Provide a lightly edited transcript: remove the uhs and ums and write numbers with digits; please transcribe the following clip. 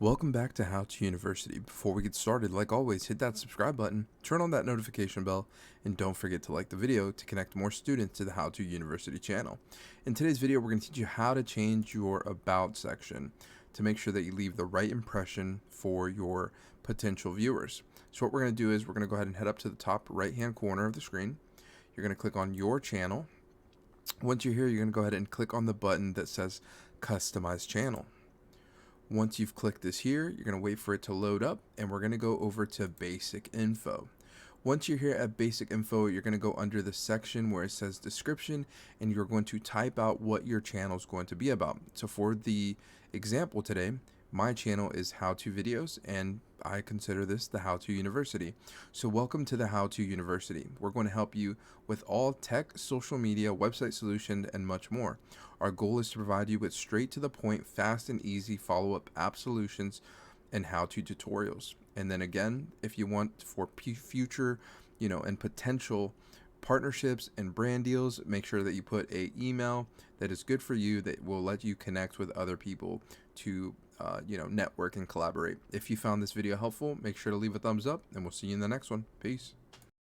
Welcome back to How to University. Before we get started, like always, hit that subscribe button, turn on that notification bell, and don't forget to like the video to connect more students to the How to University channel. In today's video, we're going to teach you how to change your About section to make sure that you leave the right impression for your potential viewers. So what we're going to do is we're going to go ahead and head up to the top right-hand corner of the screen. You're going to click on your channel. Once you're here, you're going to go ahead and click on the button that says Customize Channel. Once you've clicked this here, you're going to wait for it to load up, and we're going to go over to Basic Info. Once you're here at Basic Info, you're going to go under the section where it says Description, and you're going to type out what your channel is going to be about. So for the example today, my channel is How To Videos, and I consider this the How To University. So welcome to the How To University. We're going to help you with all tech, social media, website solutions, and much more. Our goal is to provide you with straight to the point, fast and easy follow-up app solutions and how-to tutorials. And then again, if you want for future, and potential partnerships and brand deals, make sure that you put an email that is good for you that will let you connect with other people to network and collaborate. If you found this video helpful, make sure to leave a thumbs up, and we'll see you in the next one. Peace.